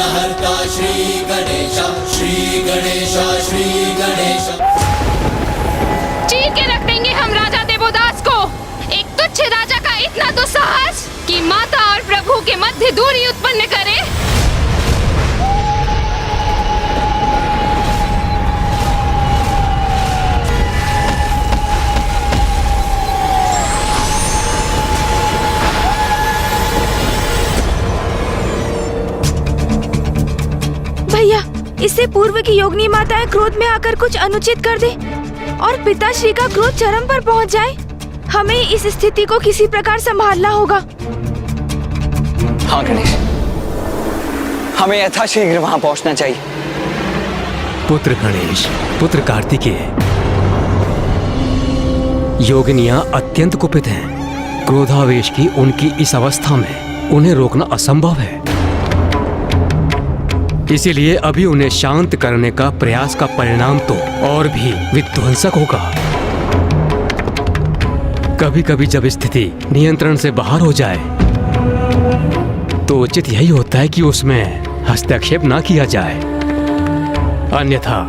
विघ्नहर्ता श्री गणेश, श्री गणेश, श्री गणेश। चीर के रख देंगे हम राजा देवोदास को। एक तुच्छ राजा का इतना दुस्साहस कि माता और प्रभु के मध्य दूरी उत्पन्न करे। भैया, इससे पूर्व की योगिनी माताएं क्रोध में आकर कुछ अनुचित कर दे और पिताश्री का क्रोध चरम पर पहुंच जाए। हमें इस स्थिति को किसी प्रकार संभालना होगा। हाँ गणेश, हमें यथाशीघ्र वहाँ पहुँचना चाहिए। पुत्र गणेश, पुत्र कार्तिकेय, योगिनियां अत्यंत कुपित हैं। क्रोधावेश की उनकी इस अवस्था में उन्हें रोकना असंभव है। इसीलिए अभी उन्हें शांत करने का प्रयास का परिणाम तो और भी विध्वंसक होगा। कभी कभी जब स्थिति नियंत्रण से बाहर हो जाए तो उचित यही होता है कि उसमें हस्तक्षेप ना किया जाए, अन्यथा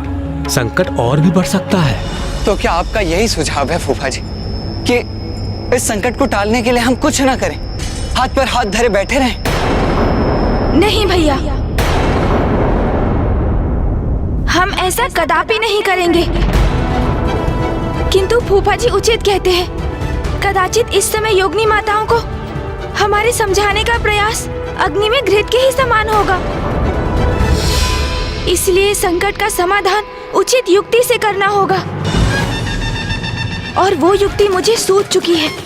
संकट और भी बढ़ सकता है। तो क्या आपका यही सुझाव है फूफा जी कि इस संकट को टालने के लिए हम कुछ ना करें, हाथ पर हाथ धरे बैठे रहें? नहीं भैया, हम ऐसा कदापि नहीं करेंगे। किंतु फूफा जी उचित कहते हैं, कदाचित इस समय योगिनी माताओं को हमारे समझाने का प्रयास अग्नि में घृत के ही समान होगा। इसलिए संकट का समाधान उचित युक्ति से करना होगा, और वो युक्ति मुझे सूझ चुकी है।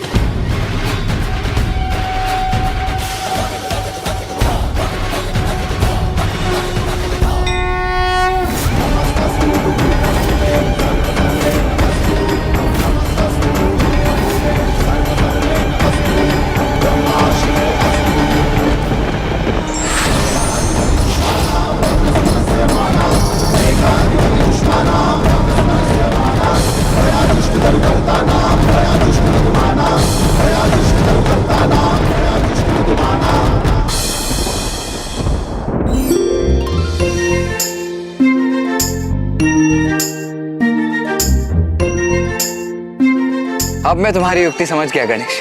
अब मैं तुम्हारी युक्ति समझ गया गणेश।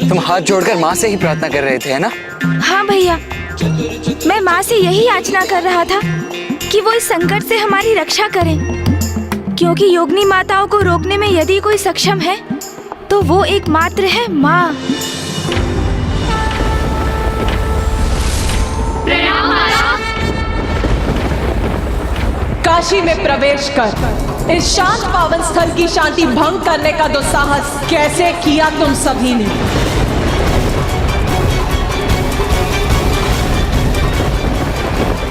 तुम हाथ जोड़कर माँ से ही प्रार्थना कर रहे थे, है ना? हाँ भैया, मैं माँ से यही याचना कर रहा था कि वो इस संकट से हमारी रक्षा करें, क्योंकि योगिनी माताओं को रोकने में यदि कोई सक्षम है तो वो एकमात्र है माँ। काशी में प्रवेश कर इस शांत पावन स्थल की शांति भंग करने का दुस्साहस कैसे किया तुम सभी ने?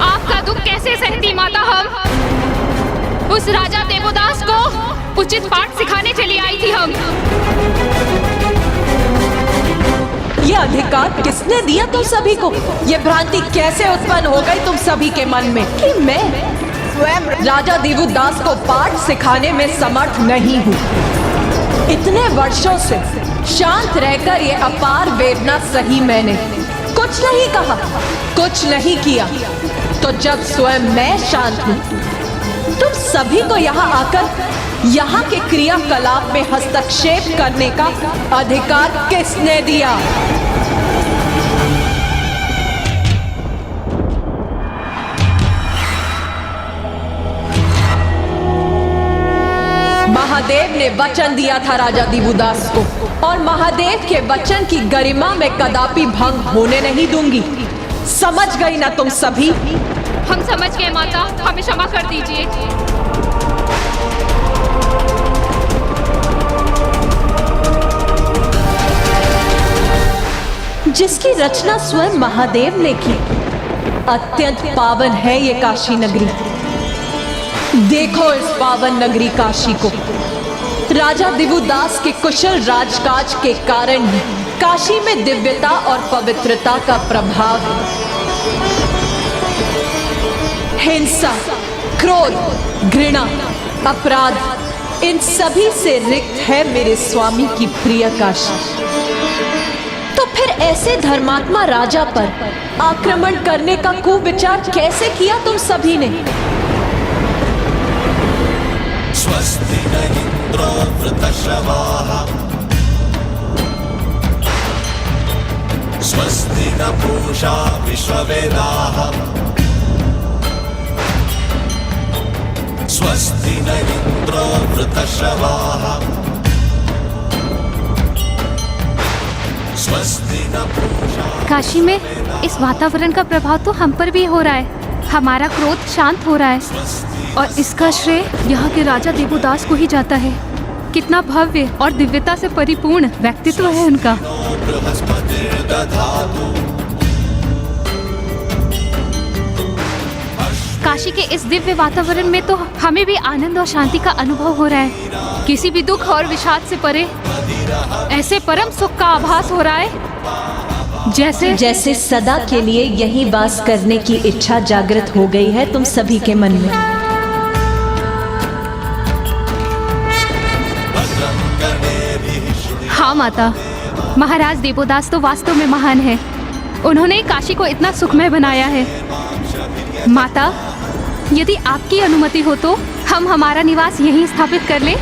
आपका दुख कैसे सहती माता? हम उस राजा देवोदास को उचित पाठ सिखाने चली आई थी। हम ये अधिकार किसने दिया तुम सभी को? ये भ्रांति कैसे उत्पन्न हो गई तुम सभी के मन में कि मैं स्वयं राजा देवोदास को पाठ सिखाने में समर्थ नहीं हूँ? इतने वर्षों से शांत रहकर ये अपार वेदना सही मैंने। कुछ नहीं कहा, कुछ नहीं किया, तो जब स्वयं मैं शांत हूँ, तुम सभी को यहाँ आकर यहाँ के क्रियाकलाप में हस्तक्षेप करने का अधिकार किसने दिया? महादेव ने वचन दिया था राजा देवोदास को, और महादेव के वचन की गरिमा में कदापि भंग होने नहीं दूंगी। समझ गई ना तुम सभी? हम समझ गए माता, हमें क्षमा कर दीजिए। जिसकी रचना स्वयं महादेव ने की, अत्यंत पावन है ये काशी नगरी। देखो इस पावन नगरी काशी को। राजा देवोदास के कुशल राजकाज के कारण ही काशी में दिव्यता और पवित्रता का प्रभाव है। हिंसा, क्रोध, घृणा, अपराध, इन सभी से रिक्त है मेरे स्वामी की प्रिय काशी। तो फिर ऐसे धर्मात्मा राजा पर आक्रमण करने का कुविचार कैसे किया तुम सभी ने? स्वस्ति न इंद्रो वृतश्रवाः स्वस्ति न पूषा विश्ववेदाः स्वस्ति न इंद्रो वृतश्रवाः स्वस्ति न पूषा। काशी में इस वातावरण का प्रभाव तो हम पर भी हो रहा है। हमारा क्रोध शांत हो रहा है और इसका श्रेय यहाँ के राजा देवोदास को ही जाता है। कितना भव्य और दिव्यता से परिपूर्ण व्यक्तित्व है उनका। काशी के इस दिव्य वातावरण में तो हमें भी आनंद और शांति का अनुभव हो रहा है। किसी भी दुख और विषाद से परे ऐसे परम सुख का आभास हो रहा है जैसे सदा के लिए यही वास करने की इच्छा जागृत हो गई है तुम सभी के मन में। हाँ माता, महाराज देवोदास तो वास्तव में महान है। उन्होंने काशी को इतना सुखमय बनाया है। माता, यदि आपकी अनुमति हो तो हम हमारा निवास यहीं स्थापित कर लें।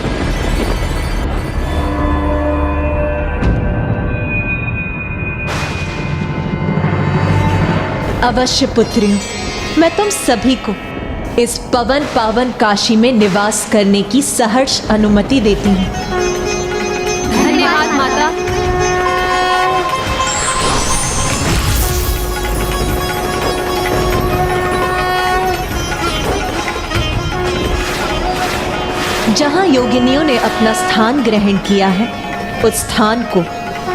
अवश्य पुत्रियों, मैं तुम सभी को इस पवन पावन काशी में निवास करने की सहर्ष अनुमति देती हूँ। धन्यवाद माता। जहाँ योगिनियों ने अपना स्थान ग्रहण किया है, उस स्थान को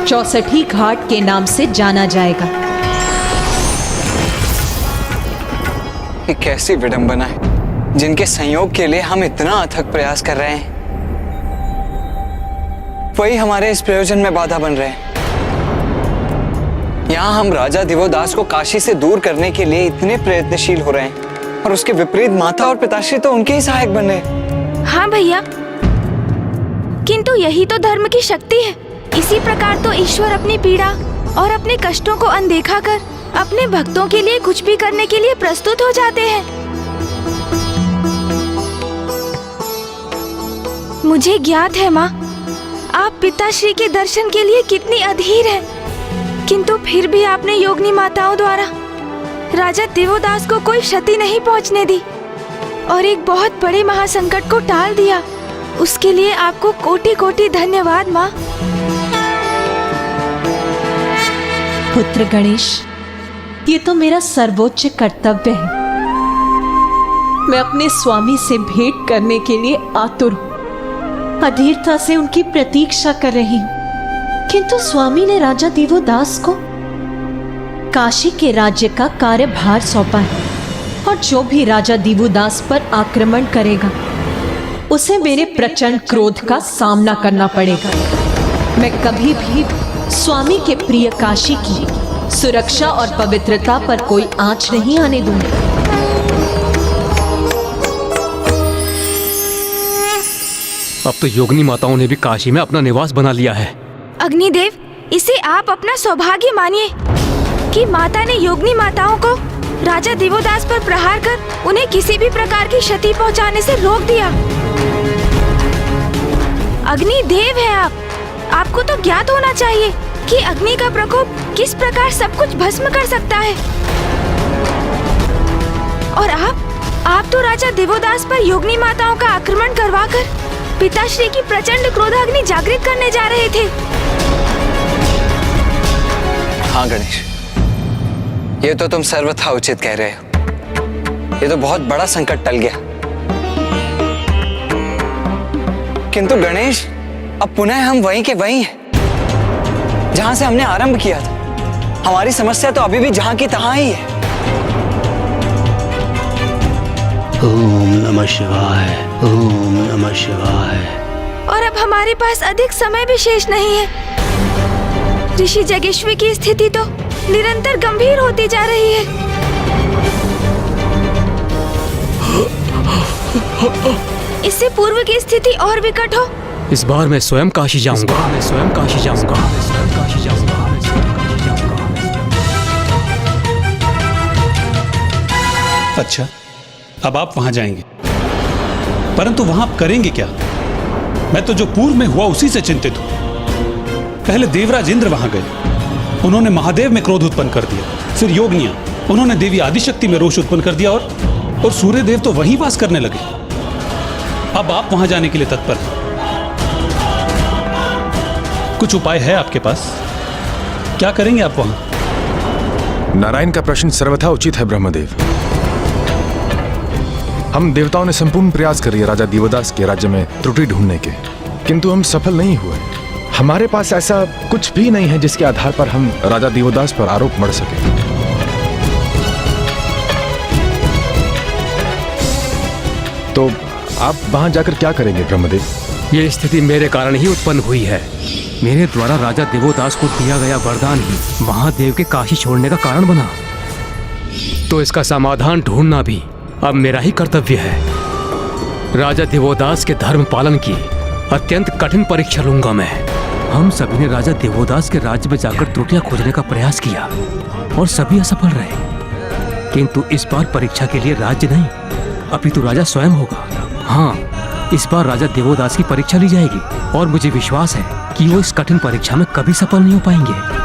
64 घाट के नाम से जाना जाएगा। ये कैसी विडंबना है, जिनके संयोग के लिए हम इतना अथक प्रयास कर रहे हैं, वही हमारे इस प्रयोजन में बाधा बन रहे हैं। यहाँ हम राजा दिवोदास को काशी से दूर करने के लिए इतने प्रयत्नशील हो रहे हैं और उसके विपरीत माता और पिताश्री तो उनके ही सहायक बन रहे हैं। हाँ भैया, किंतु यही तो धर्म की शक्ति है। इसी प्रकार तो ईश्वर अपनी पीड़ा और अपने कष्टों को अनदेखा कर अपने भक्तों के लिए कुछ भी करने के लिए प्रस्तुत हो जाते हैं। मुझे ज्ञात है माँ, आप पिताश्री के दर्शन के लिए कितनी अधीर हैं, किंतु फिर भी आपने योगिनी माताओं द्वारा राजा देवोदास को कोई क्षति नहीं पहुँचने दी और एक बहुत बड़े महासंकट को टाल दिया। उसके लिए आपको कोटि कोटि धन्यवाद माँ। पुत्र गणेश, ये तो मेरा सर्वोच्च कर्तव्य है। मैं अपने स्वामी से भेंट करने के लिए आतुर हूँ, अधीरता से उनकी प्रतीक्षा कर रही हूँ, किंतु स्वामी ने राजा देवोदास को काशी के राज्य का कार्यभार सौंपा है और जो भी राजा देवोदास पर आक्रमण करेगा उसे मेरे प्रचंड क्रोध का सामना करना पड़ेगा। मैं कभी भी स्वामी के प्रिय काशी की सुरक्षा और पवित्रता पर कोई आंच नहीं आने दूंगी। अब तो योगिनी माताओं ने भी काशी में अपना निवास बना लिया है। अग्निदेव, इसे आप अपना सौभाग्य मानिए कि माता ने योगिनी माताओं को राजा देवोदास पर प्रहार कर उन्हें किसी भी प्रकार की क्षति पहुंचाने से रोक दिया। अग्निदेव है आप, आपको तो ज्ञात होना चाहिए कि अग्नि का प्रकोप किस प्रकार सब कुछ भस्म कर सकता है। और आप तो राजा देवोदास पर योगिनी माताओं का आक्रमण करवाकर पिताश्री की प्रचंड क्रोधाग्नि जागृत करने जा रहे थे। हाँ गणेश, ये तो तुम सर्वथा उचित कह रहे हो। ये तो बहुत बड़ा संकट टल गया। किंतु गणेश, अब पुनः हम वहीं के वहीं हैं जहां से हमने आरंभ किया था। हमारी समस्या तो अभी भी जहां की तहां ही है। ओम नमः शिवाय, ओम नमः शिवाय। और अब हमारे पास अधिक समय भी शेष नहीं है। ऋषि जगेश्वरी की स्थिति तो निरंतर गंभीर होती जा रही है। इससे पूर्व की स्थिति और विकट हो। इस बार मैं स्वयं काशी जाऊंगा। अच्छा, अब आप वहां जाएंगे, परंतु वहां आप करेंगे क्या? मैं तो जो पूर्व में हुआ उसी से चिंतित हूं। पहले देवराज इंद्र वहां गए, उन्होंने महादेव में क्रोध उत्पन्न कर दिया। फिर योगनिया, उन्होंने देवी आदिशक्ति में रोष उत्पन्न कर दिया और सूर्यदेव तो वहीं वास करने लगे। अब आप वहां जाने के लिए तत्पर हैं। कुछ उपाय है आपके पास? क्या करेंगे आप वहां? नारायण का प्रश्न सर्वथा उचित है ब्रह्मदेव। हम देवताओं ने संपूर्ण प्रयास कर लिए राजा देवदास के राज्य में त्रुटि ढूंढने के, किंतु हम सफल नहीं हुए। हमारे पास ऐसा कुछ भी नहीं है जिसके आधार पर हम राजा देवदास पर आरोप मढ़ सके। तो आप वहां जाकर क्या करेंगे ब्रह्मदेव? ये स्थिति मेरे कारण ही उत्पन्न हुई है। मेरे द्वारा राजा देवदास को दिया गया वरदान ही महादेव के काशी छोड़ने का कारण बना। तो इसका समाधान ढूंढना भी अब मेरा ही कर्तव्य है। राजा देवदास के धर्म पालन की अत्यंत कठिन परीक्षा लूंगा मैं। हम सभी ने राजा देवदास के राज्य में जाकर त्रुटियां खोजने का प्रयास किया और सभी असफल रहे। किंतु इस बार परीक्षा के लिए राज्य नहीं, अपितु राजा स्वयं होगा। हाँ, इस बार राजा देवदास की परीक्षा ली जाएगी और मुझे विश्वास है कि वो इस कठिन परीक्षा में कभी सफल नहीं हो पाएंगे।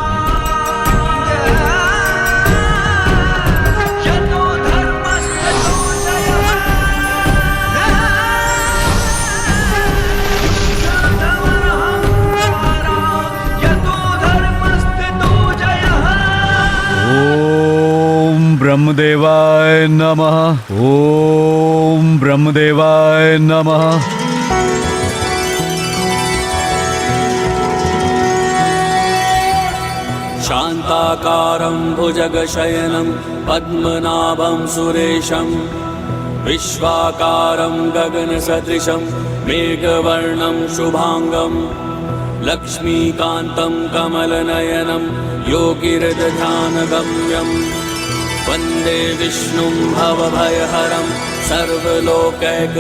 ब्रह्मदेवाय नमः। ओम ब्रह्मदेवाय नमः। शान्ताकारं भुजगशयनं पद्मनाभं सुरेशं विश्वाकारं गगनसदृशं मेघवर्णं शुभांगं लक्ष्मीकान्तं कमलनयनं योगिहृदध्यानगम्यं वन्दे विष्णुं भवभयहरं सर्वलोकैकनाथम्।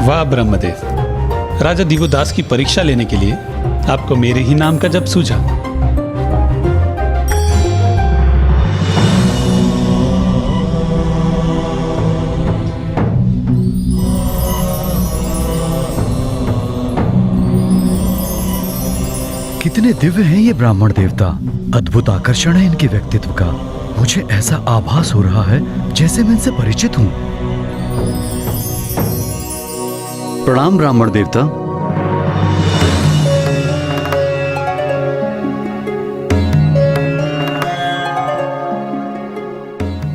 वाह ब्रह्मदेव, राजा देवदास की परीक्षा लेने के लिए आपको मेरे ही नाम का जप सूझा। कितने दिव्य हैं ये ब्राह्मण देवता। अद्भुत आकर्षण है इनके व्यक्तित्व का। मुझे ऐसा आभास हो रहा है जैसे मैं इनसे परिचित हूं। प्रणाम ब्राह्मण देवता।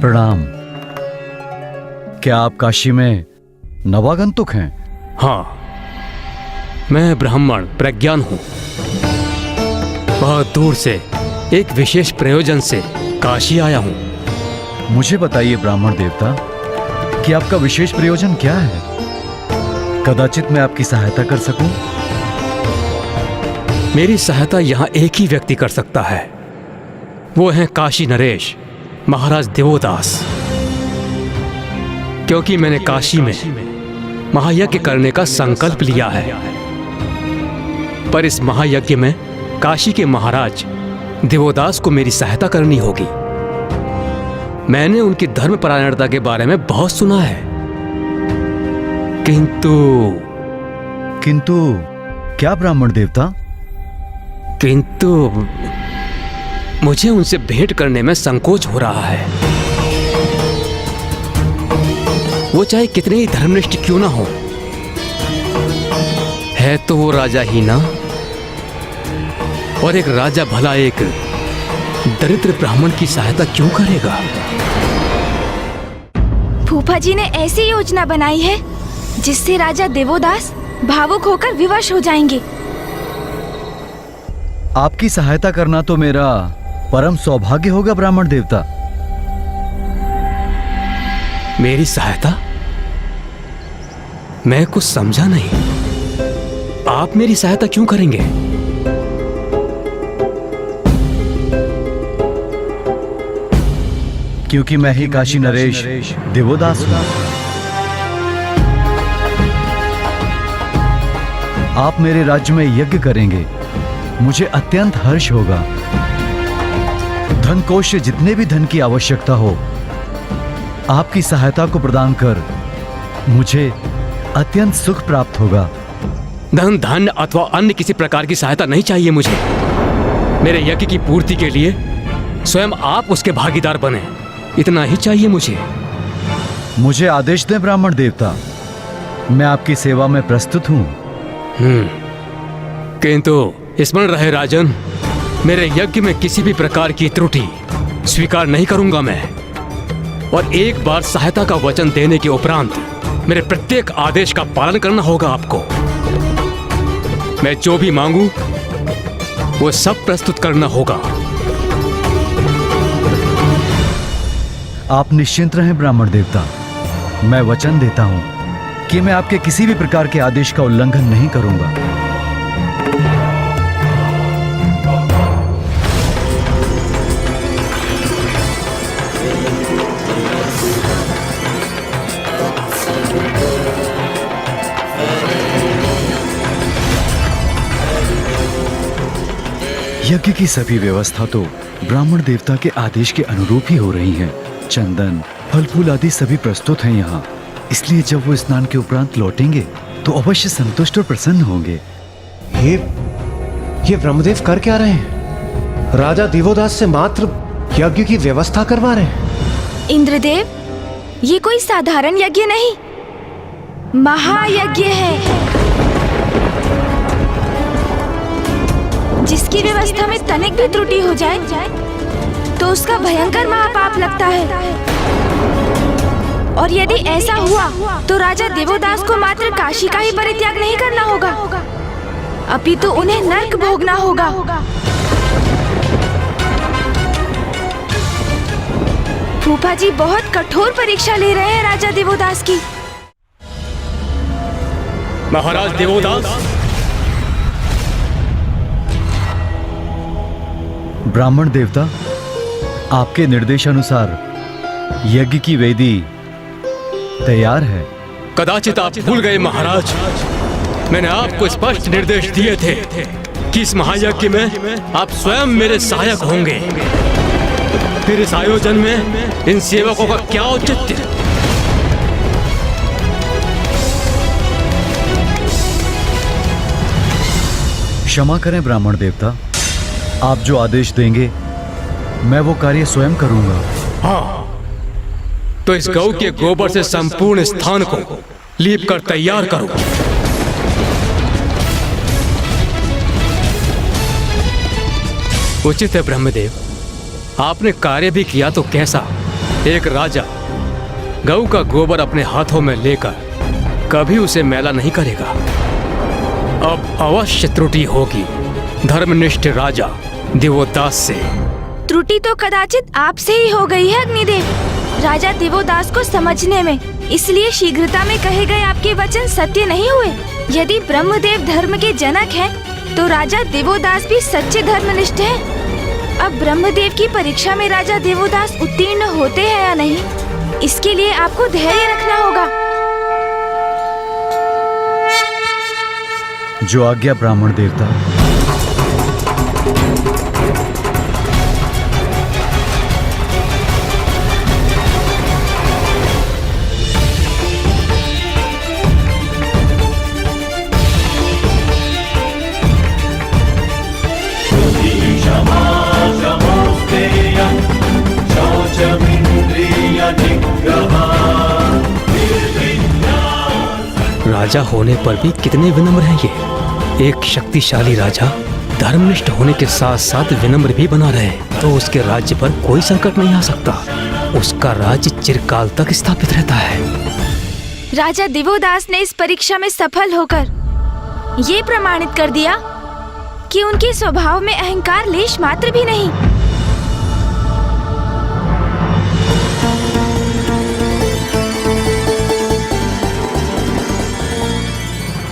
प्रणाम। क्या आप काशी में नवागंतुक हैं? हाँ, मैं ब्राह्मण प्रज्ञान हूँ। बहुत दूर से एक विशेष प्रयोजन से काशी आया हूँ। मुझे बताइए ब्राह्मण देवता कि आपका विशेष प्रयोजन क्या है? कदाचित मैं आपकी सहायता कर सकूं। मेरी सहायता यहाँ एक ही व्यक्ति कर सकता है। वो हैं काशी नरेश महाराज देवदास। क्योंकि मैंने काशी में महायज्ञ करने का संकल्प लिया है। पर इस महायज्ञ में काशी के महाराज देवदास को मेरी सहायता करनी होगी। मैंने उनकी धर्मपरायणता के बारे में बहुत सुना है, किंतु क्या ब्राह्मण देवता? किंतु मुझे उनसे भेंट करने में संकोच हो रहा है। वो चाहे कितने ही धर्मनिष्ठ क्यों ना हो, है तो वो राजा ही ना। और एक राजा भला एक दरिद्र ब्राह्मण की सहायता क्यों करेगा? फूफा जी ने ऐसी योजना बनाई है जिससे राजा देवदास भावुक होकर विवश हो जाएंगे। आपकी सहायता करना तो मेरा परम सौभाग्य होगा ब्राह्मण देवता। मेरी सहायता? मैं कुछ समझा नहीं। आप मेरी सहायता क्यों करेंगे? क्योंकि मैं ही काशी नरेश देवोदास हूं। आप मेरे राज्य में यज्ञ करेंगे, मुझे अत्यंत हर्ष होगा। धन कोश से जितने भी धन की आवश्यकता हो, आपकी सहायता को प्रदान कर मुझे अत्यंत सुख प्राप्त होगा। धन धान्य अथवा अन्य किसी प्रकार की सहायता नहीं चाहिए मुझे। मेरे यज्ञ की पूर्ति के लिए स्वयं आप उसके भागीदार बने, इतना ही चाहिए मुझे। मुझे आदेश दें ब्राह्मण देवता, मैं आपकी सेवा में प्रस्तुत हूं। किंतु स्मरण रहे राजन, मेरे यज्ञ में किसी भी प्रकार की त्रुटि स्वीकार नहीं करूंगा मैं। और एक बार सहायता का वचन देने के उपरांत मेरे प्रत्येक आदेश का पालन करना होगा आपको। मैं जो भी मांगू वो सब प्रस्तुत करना होगा। आप निश्चिंत रहें ब्राह्मण देवता, मैं वचन देता हूं कि मैं आपके किसी भी प्रकार के आदेश का उल्लंघन नहीं करूंगा। यज्ञ की सभी व्यवस्था तो ब्राह्मण देवता के आदेश के अनुरूप ही हो रही है। चंदन, फल फूल आदि सभी प्रस्तुत हैं यहाँ, इसलिए जब वो स्नान के उपरांत लौटेंगे तो अवश्य संतुष्ट और प्रसन्न होंगे। ये ब्रह्मदेव कर क्या रहे हैं? राजा देवोदास से मात्र यज्ञ की व्यवस्था करवा रहे हैं। इंद्रदेव, ये कोई साधारण यज्ञ नहीं, महायज्ञ है, जिसकी व्यवस्था में तनिक भी त्रुटि हो जाए तो उसका भयंकर महापाप लगता है। और यदि ऐसा हुआ तो राजा देवोदास को मात्र काशी का ही परित्याग नहीं करना होगा, अपितु उन्हें नरक भोगना होगा। फूफा जी बहुत कठोर परीक्षा ले रहे हैं राजा देवोदास की। महाराज देवोदास, ब्राह्मण देवता, आपके निर्देशानुसार यज्ञ की वेदी तैयार है। कदाचित आप भूल गए महाराज, मैंने आपको स्पष्ट निर्देश दिए थे कि इस महायज्ञ में आप स्वयं मेरे सहायक होंगे। फिर इस आयोजन में इन सेवकों का क्या औचित्य? क्षमा करें ब्राह्मण देवता, आप जो आदेश देंगे मैं वो कार्य स्वयं करूंगा। हाँ, तो इस गौ के गोबर से संपूर्ण स्थान को लीप कर तैयार करो। उचित है ब्रह्मदेव, आपने कार्य भी किया तो कैसा। एक राजा गौ का गोबर अपने हाथों में लेकर कभी उसे मैला नहीं करेगा। अब अवश्य त्रुटि होगी धर्मनिष्ठ राजा देवोदास से। त्रुटि तो कदाचित आपसे ही हो गई है अग्निदेव, राजा देवोदास को समझने में, इसलिए शीघ्रता में कहे गए आपके वचन सत्य नहीं हुए। यदि ब्रह्मदेव धर्म के जनक हैं, तो राजा देवोदास भी सच्चे धर्मनिष्ठ हैं। अब ब्रह्मदेव की परीक्षा में राजा देवोदास उत्तीर्ण होते हैं या नहीं, इसके लिए आपको धैर्य रखना होगा। जो आज्ञा ब्राह्मण देवता। राजा होने पर भी कितने विनम्र हैं ये। एक शक्तिशाली राजा धर्मनिष्ठ होने के साथ साथ विनम्र भी बना रहे तो उसके राज्य पर कोई संकट नहीं आ सकता। उसका राज्य चिरकाल तक स्थापित रहता है। राजा देवोदास ने इस परीक्षा में सफल होकर ये प्रमाणित कर दिया कि उनके स्वभाव में अहंकार लेश मात्र भी नहीं।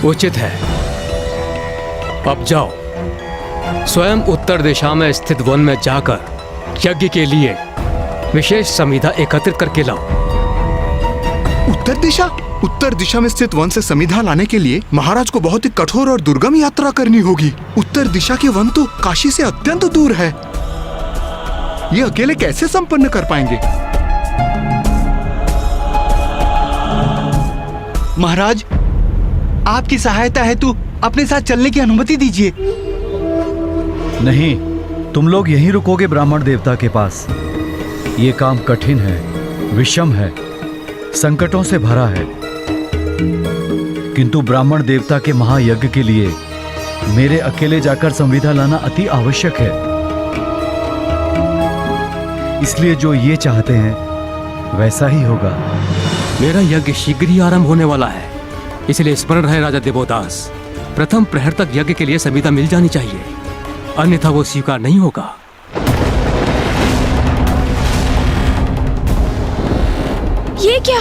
उचित है, अब जाओ स्वयं उत्तर दिशा में स्थित वन में जाकर यज्ञ के लिए विशेष समिधा एकत्रित करके लाओ। उत्तर दिशा में स्थित वन से समिधा लाने के लिए महाराज को बहुत ही कठोर और दुर्गम यात्रा करनी होगी। उत्तर दिशा के वन तो काशी से अत्यंत दूर है। ये अकेले कैसे संपन्न कर पाएंगे? महाराज, आपकी सहायता हेतु अपने साथ चलने की अनुमति दीजिए। नहीं, तुम लोग यहीं रुकोगे ब्राह्मण देवता के पास। ये काम कठिन है, विषम है, संकटों से भरा है, किंतु ब्राह्मण देवता के महायज्ञ के लिए मेरे अकेले जाकर संविधा लाना अति आवश्यक है। इसलिए जो ये चाहते हैं वैसा ही होगा। मेरा यज्ञ शीघ्र ही आरंभ होने वाला है, इसलिए स्मरण रहे राजा देवोदास, प्रथम प्रहर तक यज्ञ के लिए समिधा मिल जानी चाहिए, अन्यथा वो स्वीकार नहीं होगा। ये क्या?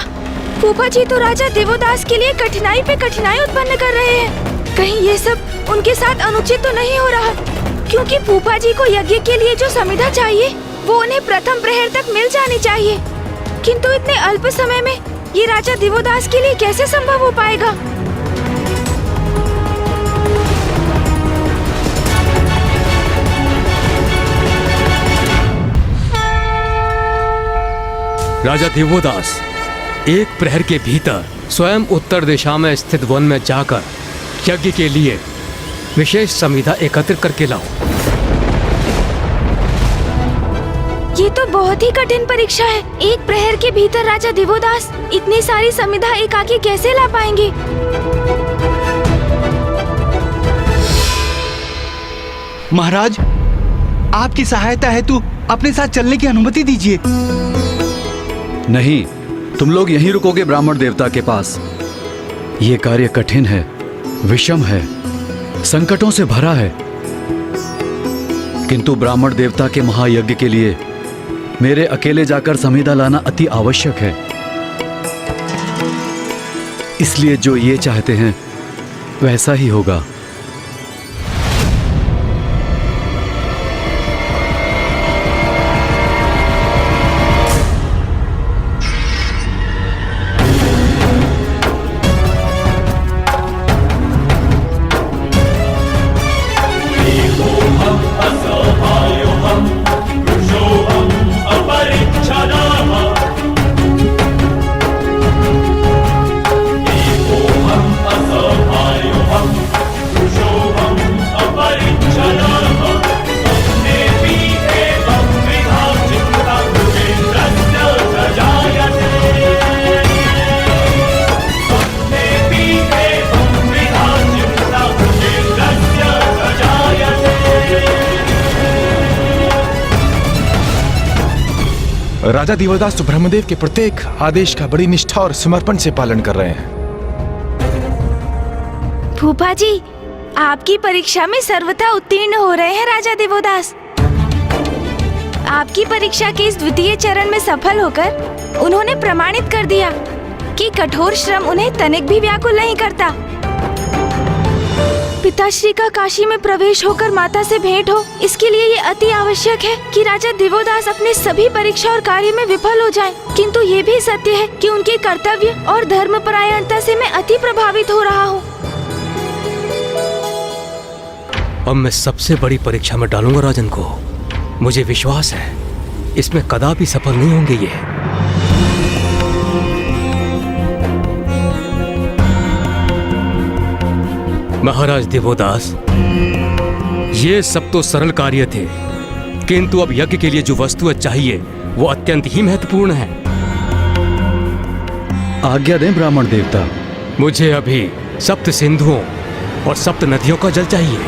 फूफा जी तो राजा देवोदास के लिए कठिनाई पे कठिनाई उत्पन्न कर रहे हैं। कहीं ये सब उनके साथ अनुचित तो नहीं हो रहा? क्योंकि फूफा जी को यज्ञ के लिए जो समिधा चाहिए वो उन्हें प्रथम प्रहर तक मिल जानी चाहिए, किंतु इतने अल्प समय में ये राजा देवोदास के लिए कैसे संभव हो पाएगा? राजा देवोदास, एक प्रहर के भीतर स्वयं उत्तर दिशा में स्थित वन में जाकर यज्ञ के लिए विशेष समिधा एकत्रित करके लाओ। ये तो बहुत ही कठिन परीक्षा है। एक प्रहर के भीतर राजा देवोदास इतनी सारी समिधा एकाकी कैसे ला पाएंगे? महाराज, आपकी सहायता हेतु अपने साथ चलने की अनुमति दीजिए। नहीं, तुम लोग यहीं रुकोगे ब्राह्मण देवता के पास। ये कार्य कठिन है, विषम है, संकटों से भरा है, किंतु ब्राह्मण देवता के महायज्ञ के लिए मेरे अकेले जाकर समिधा लाना अति आवश्यक है। इसलिए जो ये चाहते हैं वैसा ही होगा। राजा देवदास तो ब्रह्मदेव के प्रत्येक आदेश का बड़ी निष्ठा और समर्पण से पालन कर रहे हैं। फूफा जी, आपकी परीक्षा में सर्वथा उत्तीर्ण हो रहे हैं राजा देवोदास। आपकी परीक्षा के इस द्वितीय चरण में सफल होकर उन्होंने प्रमाणित कर दिया कि कठोर श्रम उन्हें तनिक भी व्याकुल नहीं करता। पिताश्री का काशी में प्रवेश होकर माता से भेंट हो, इसके लिए ये अति आवश्यक है कि राजा देवोदास अपने सभी परीक्षा और कार्य में विफल हो जाएं। किंतु ये भी सत्य है कि उनके कर्तव्य और धर्मपरायणता से मैं अति प्रभावित हो रहा हूँ। अब मैं सबसे बड़ी परीक्षा में डालूंगा राजन को। मुझे विश्वास है इसमें कदापि सफल नहीं होंगे ये। महाराज देवोदास, ये सब तो सरल कार्य थे, किंतु अब यज्ञ के लिए जो वस्तुएं चाहिए वो अत्यंत ही महत्वपूर्ण है। आज्ञा दें ब्राह्मण देवता। मुझे अभी सप्त सिंधुओं और सप्त नदियों का जल चाहिए।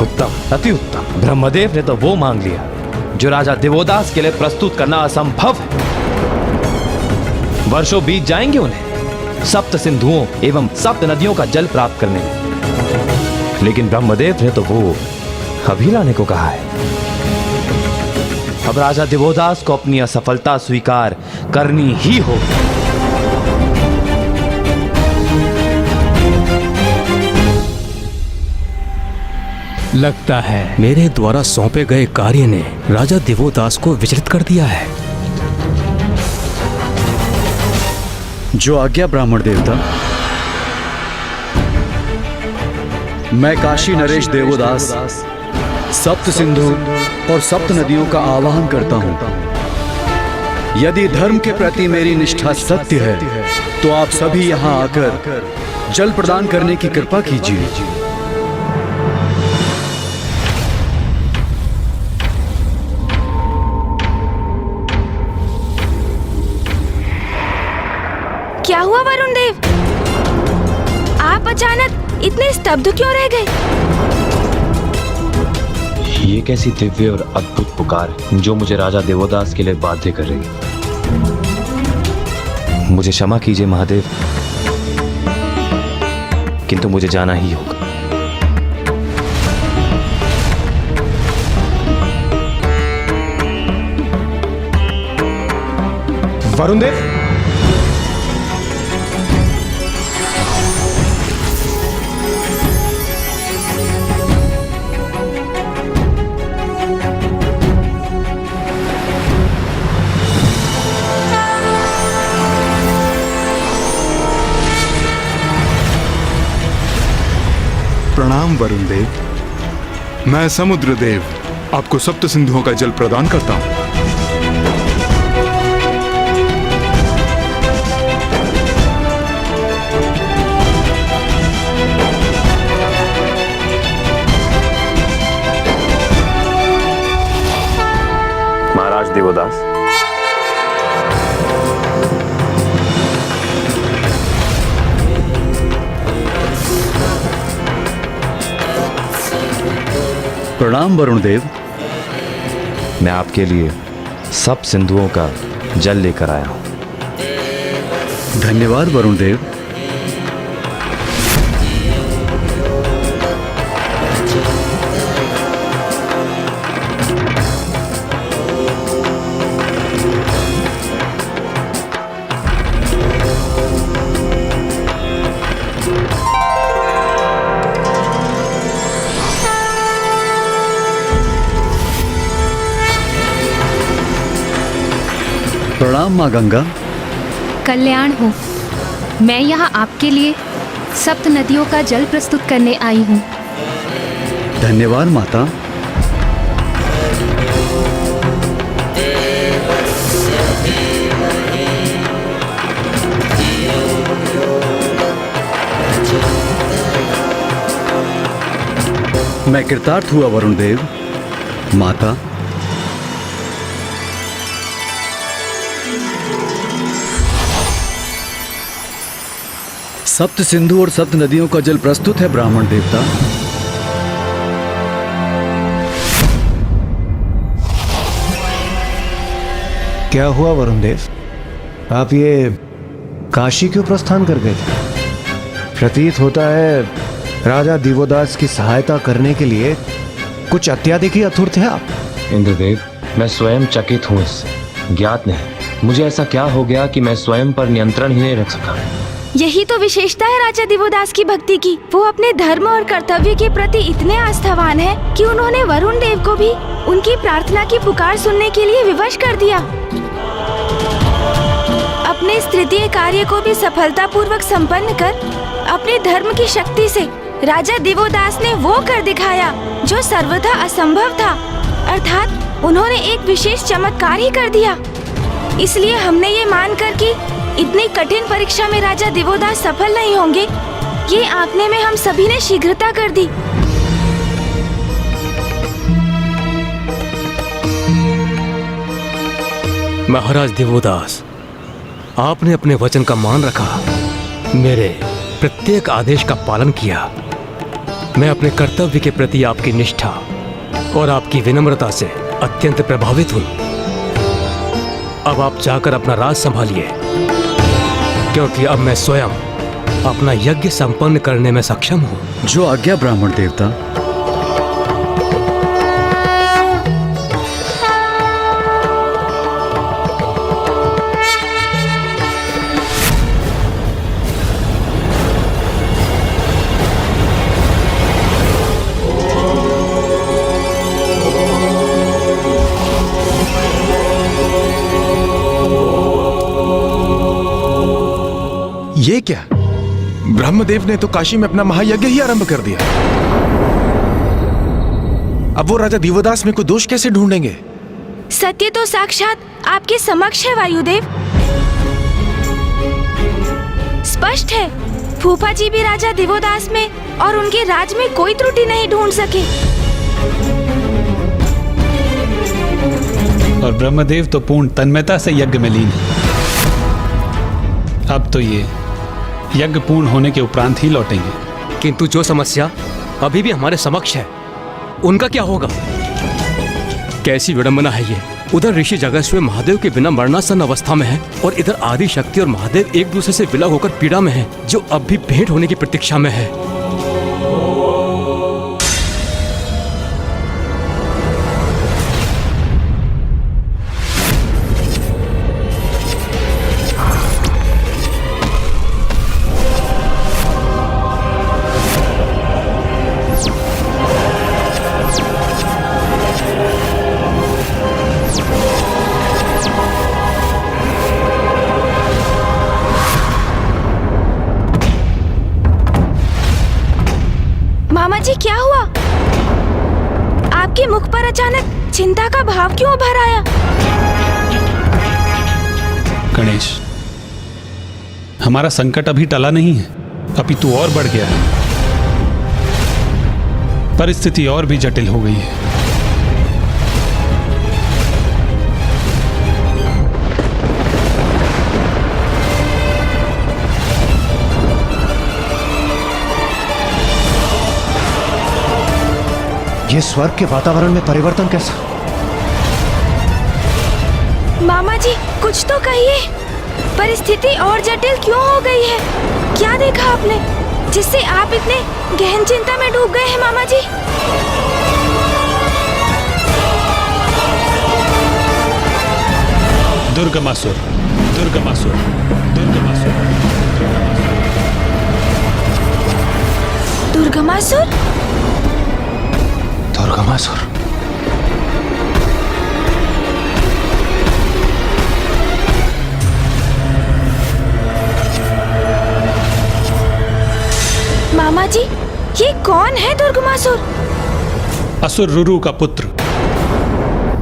उत्तम, अति उत्तम। ब्रह्मदेव ने तो वो मांग लिया जो राजा देवोदास के लिए प्रस्तुत करना असंभव है। वर्षों बीत जाएंगे उन्हें सप्त सिंधुओं एवं सप्त नदियों का जल प्राप्त करने में, लेकिन ब्रह्मदेव ने तो वो अभी लाने को कहा है। अब राजा देवोदास को अपनी असफलता स्वीकार करनी ही होगी। लगता है मेरे द्वारा सौंपे गए कार्य ने राजा दिवोदास को विचलित कर दिया है। जो आज्ञा ब्राह्मण देवता। मैं काशी नरेश देवोदास सप्त सिंधु और सप्त नदियों का आवाहन करता हूं। यदि धर्म के प्रति मेरी निष्ठा सत्य है तो आप सभी यहां आकर जल प्रदान करने की कृपा कीजिए। क्या हुआ वरुण देव? आप अचानक इतने स्तब्ध क्यों रह गए? ये कैसी दिव्य और अद्भुत पुकार है जो मुझे राजा देवोदास के लिए बाध्य कर रही है। मुझे क्षमा कीजिए महादेव, किंतु मुझे जाना ही होगा। वरुण देव, प्रणाम वरुण देव। मैं समुद्र देव आपको सप्त सिंधुओं का जल प्रदान करता हूं। महाराज देवोदास, प्रणाम वरुण देव। मैं आपके लिए सब सिंधुओं का जल लेकर आया हूं। धन्यवाद वरुण देव। प्रणाम माँ गंगा। कल्याण हो। मैं यहाँ आपके लिए सप्त नदियों का जल प्रस्तुत करने आई हूँ। धन्यवाद माता। मैं कृतार्थ हुआ वरुण देव। माता, सप्त सिंधु और सप्त नदियों का जल प्रस्तुत है ब्राह्मण देवता। क्या हुआ वरुण देव? आप ये काशी क्यों प्रस्थान कर गए थे? प्रतीत होता है राजा दिवोदास की सहायता करने के लिए कुछ अत्याधिक ही आतुर थे आप। इंद्रदेव, मैं स्वयं चकित हूँ इससे। ज्ञात नहीं मुझे ऐसा क्या हो गया कि मैं स्वयं पर नियंत्रण ही नहीं रख सका। यही तो विशेषता है राजा दिवोदास की भक्ति की। वो अपने धर्म और कर्तव्य के प्रति इतने आस्थावान हैं कि उन्होंने वरुण देव को भी उनकी प्रार्थना की पुकार सुनने के लिए विवश कर दिया। अपने इस तृतीय कार्य को भी सफलतापूर्वक संपन्न कर अपने धर्म की शक्ति से राजा दिवोदास ने वो कर दिखाया जो सर्वथा असंभव था, अर्थात उन्होंने एक विशेष चमत्कार ही कर दिया। इसलिए हमने ये मानकर कि इतनी कठिन परीक्षा में राजा दिवोदास सफल नहीं होंगे, ये आंकने में हम सभी ने शीघ्रता कर दी। महाराज दिवोदास, आपने अपने वचन का मान रखा, मेरे प्रत्येक आदेश का पालन किया। मैं अपने कर्तव्य के प्रति आपकी निष्ठा और आपकी विनम्रता से अत्यंत प्रभावित हूँ। अब आप जाकर अपना राज संभालिए, क्योंकि अब मैं स्वयं अपना यज्ञ संपन्न करने में सक्षम हूँ। जो आज्ञा ब्राह्मण देवता। ये क्या? ब्रह्मदेव ने तो काशी में अपना महायज्ञ ही आरंभ कर दिया। अब वो राजा दिवोदास में कोई दोष कैसे ढूंढेंगे? सत्य तो साक्षात आपके समक्ष है वायुदेव। स्पष्ट है, फूफा जी भी राजा दिवोदास में और उनके राज में कोई त्रुटि नहीं ढूंढ सके। और ब्रह्मदेव तो पूर्ण तन्मयता से यज्ञ में लीन है। अब तो ये यज्ञ पूर्ण होने के उपरांत ही लौटेंगे। किंतु जो समस्या अभी भी हमारे समक्ष है, उनका क्या होगा? कैसी विडंबना है ये। उधर ऋषि जगस्व महादेव के बिना मरणासन अवस्था में है और इधर आदि शक्ति और महादेव एक दूसरे से विलग होकर पीड़ा में है, जो अब भी भेंट होने की प्रतीक्षा में है। मामा जी क्या हुआ? आपके मुख पर अचानक चिंता का भाव क्यों उभर आया? गणेश, हमारा संकट अभी टला नहीं है, अपितु और बढ़ गया है। परिस्थिति और भी जटिल हो गई है। ये स्वर्ग के वातावरण में परिवर्तन कैसा? मामा जी कुछ तो कहिए, परिस्थिति और जटिल क्यों हो गई है? क्या देखा आपने जिससे आप इतने गहन चिंता में डूब गए हैं मामा जी? दुर्गमासुर, दुर्गमासुर, दुर्गमासुर। दुर्गमासुर? दुर्गमासुर। मामा जी ये कौन है दुर्गमासुर? असुर रुरु का पुत्र,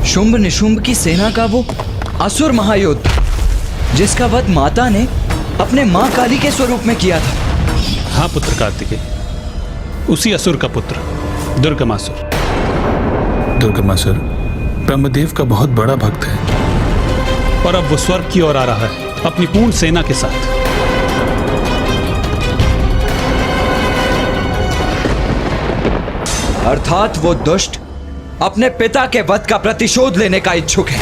शुंभ निशुंभ की सेना का वो असुर महायोद्ध, जिसका वध माता ने अपने मां काली के स्वरूप में किया था। हाँ पुत्र कार्तिकेय, उसी असुर का पुत्र दुर्गमासुर। दुर्गमासुर ब्रह्मदेव का बहुत बड़ा भक्त है और अब वो स्वर्ग की ओर आ रहा है अपनी पूर्ण सेना के साथ। अर्थात वो दुष्ट अपने पिता के वध का प्रतिशोध लेने का इच्छुक है।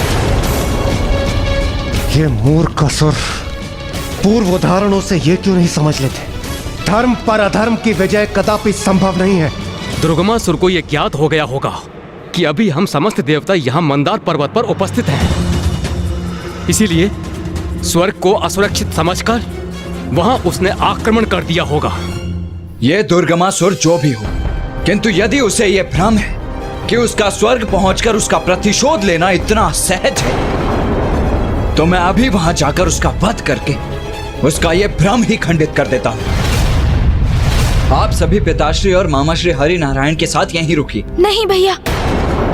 ये मूर्ख असुर पूर्व उदाहरणों से ये क्यों नहीं समझ लेते? धर्म पर अधर्म की विजय कदापि संभव नहीं है। दुर्गमासुर को यह ज्ञात हो गया होगा कि अभी हम समस्त देवता यहाँ मंदार पर्वत पर उपस्थित हैं। इसीलिए स्वर्ग को असुरक्षित समझकर वहां उसने आक्रमण कर दिया होगा। यह दुर्गमासुर जो भी हो, किंतु यदि उसे यह भ्रम है कि उसका स्वर्ग पहुंचकर उसका प्रतिशोध लेना इतना सहज है, तो मैं अभी वहां जाकर उसका वध करके उसका यह भ्रम ही खंडित कर देता हूं। आप सभी पिताश्री और मामाश्री हरि नारायण के साथ यहीं रुकिए। नहीं भैया,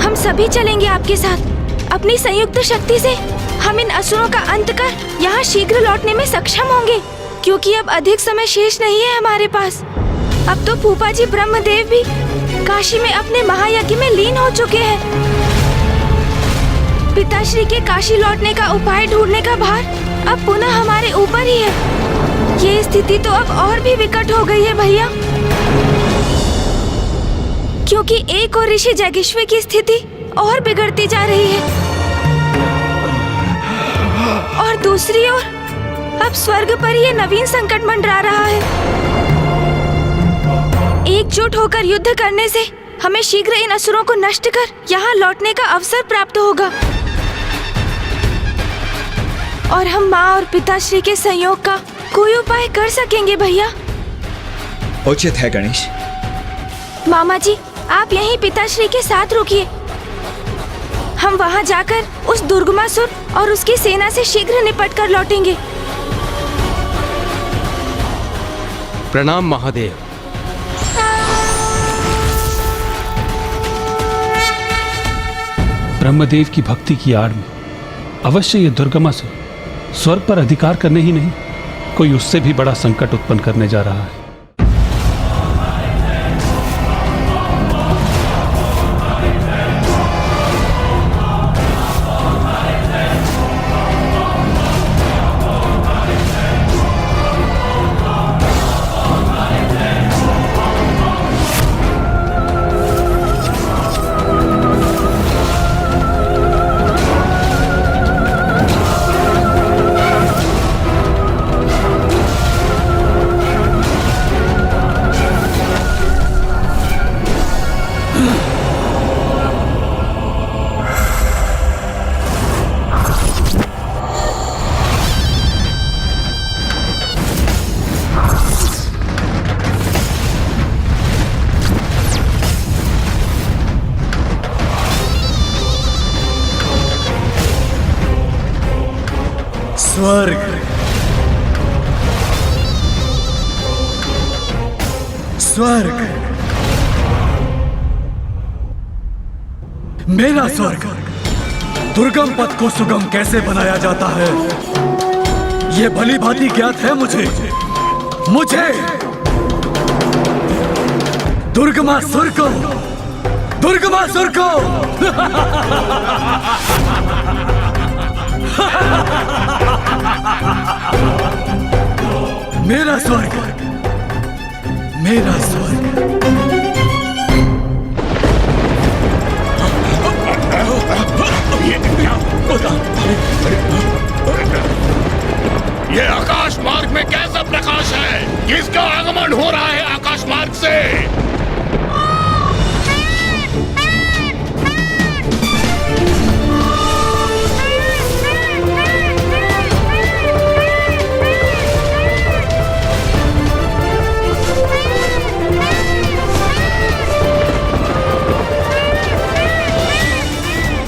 हम सभी चलेंगे आपके साथ। अपनी संयुक्त शक्ति से हम इन असुरों का अंत कर यहाँ शीघ्र लौटने में सक्षम होंगे, क्योंकि अब अधिक समय शेष नहीं है हमारे पास। अब तो फूफा जी ब्रह्मदेव भी काशी में अपने महायज्ञ में लीन हो चुके हैं। पिताश्री के काशी लौटने का उपाय ढूंढने का भार अब पुनः हमारे ऊपर ही है। ये स्थिति तो अब और भी विकट हो गई है भैया, क्योंकि एक और ऋषि जगेश्वर की स्थिति और बिगड़ती जा रही है और दूसरी ओर अब स्वर्ग पर ये नवीन संकट मंडरा रहा है। एकजुट होकर युद्ध करने से हमें शीघ्र इन असुरों को नष्ट कर यहाँ लौटने का अवसर प्राप्त होगा और हम माँ और पिताश्री के संयोग का कोई उपाय कर सकेंगे भैया। उचित है गणेश। मामा जी आप यहीं पिताश्री के साथ रुकिए। हम वहां जाकर उस दुर्गमासुर और उसकी सेना से शीघ्र निपट कर लौटेंगे। प्रणाम महादेव। ब्रह्मदेव की भक्ति की आड़ में अवश्य ये दुर्गमासुर स्वर्ग पर अधिकार करने ही नहीं, कोई उससे भी बड़ा संकट उत्पन्न करने जा रहा है। स्वर्ग, स्वर्ग, मेरा स्वर्ग। दुर्गम पथ को सुगम कैसे बनाया जाता है ये भली भांति ज्ञात है मुझे। दुर्गमासुर को मेरा स्वर्ग, मेरा स्वर्ग। ये आकाश मार्ग में कैसा प्रकाश है? किसका आगमन हो रहा है आकाश मार्ग से?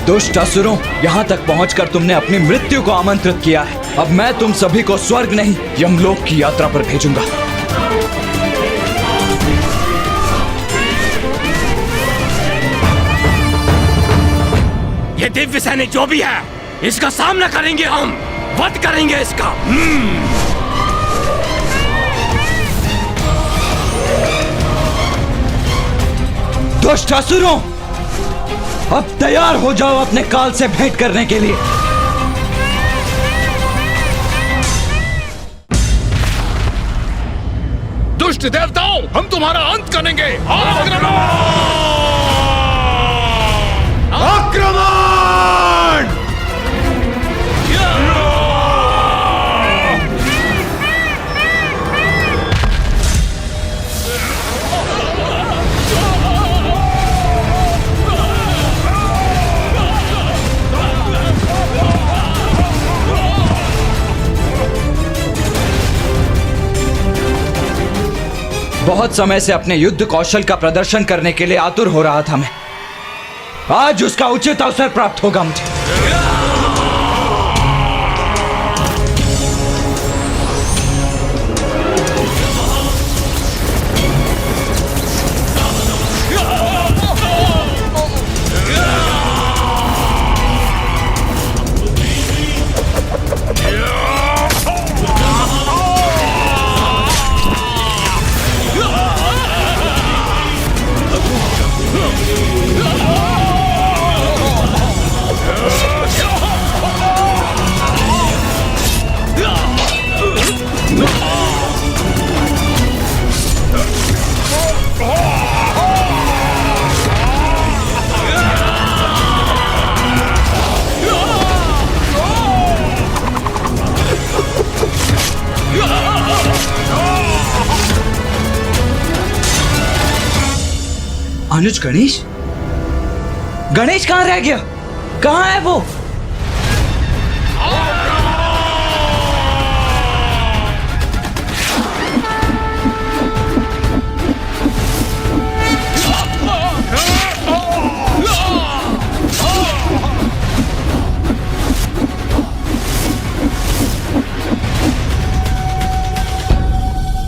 दुष्ट असुरों, यहाँ तक पहुँचकर तुमने अपनी मृत्यु को आमंत्रित किया है। अब मैं तुम सभी को स्वर्ग नहीं, यमलोक की यात्रा पर भेजूंगा। ये दिव्य सैनिक जो भी है, इसका सामना करेंगे हम, वध करेंगे इसका। दुष्ट असुरों, अब तैयार हो जाओ अपने काल से भेंट करने के लिए। दुष्ट देवताओं, हम तुम्हारा अंत करेंगे। आक्रमण! आक्रमण! बहुत समय से अपने युद्ध कौशल का प्रदर्शन करने के लिए आतुर हो रहा था मैं। आज उसका उचित अवसर प्राप्त होगा मुझे। अनुज, गणेश कहाँ रह गया? कहाँ है वो?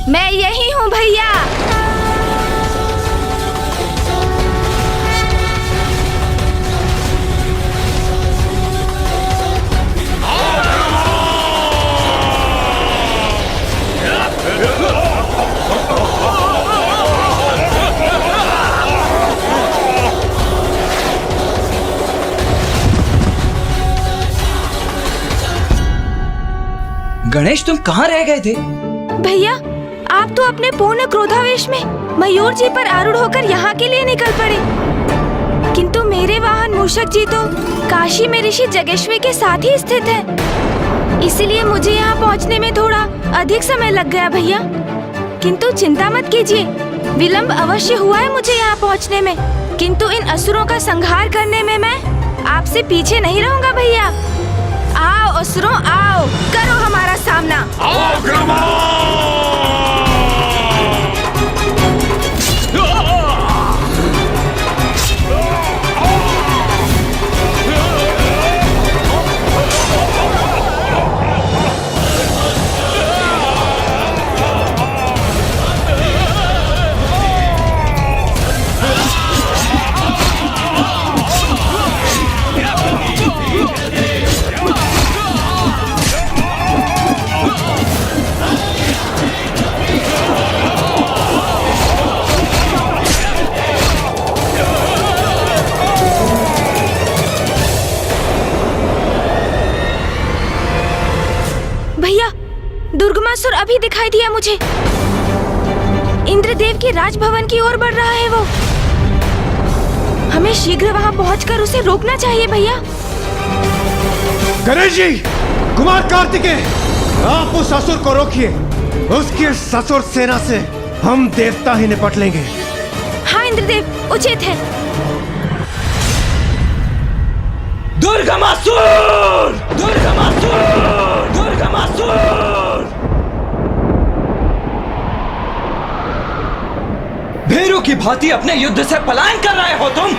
मैं यही हूँ गणेश तुम कहाँ रह गए थे? भैया, आप तो अपने पूर्ण क्रोधावेश में मयूर जी पर आरूढ़ होकर यहाँ के लिए निकल पड़े, किंतु मेरे वाहन मूषक जी तो काशी में ऋषि जगेश्वर के साथ ही स्थित हैं। इसलिए मुझे यहाँ पहुँचने में थोड़ा अधिक समय लग गया भैया। किंतु चिंता मत कीजिए, विलंब अवश्य हुआ है मुझे यहाँ पहुँचने में, किंतु इन असुरों का संहार करने में मैं आपसे पीछे नहीं रहूँगा भैया। आओ असुरों आओ, करो हमारा सामना। दुर्गमासुर अभी दिखाई दिया मुझे। इंद्रदेव के राजभवन की ओर बढ़ रहा है वो। हमें शीघ्र वहां पहुंचकर उसे रोकना चाहिए भैया। गणेश जी, कुमार कार्तिकेय, आप उस असुर को रोकिए। उसकी ससुर सेना से हम देवता ही निपट लेंगे। हाँ इंद्रदेव, उचित है। दुर्गमासुर! दुर्गमासुर! दुर्गमासुर! भीरू की भांति अपने युद्ध से पलायन कर रहे हो तुम।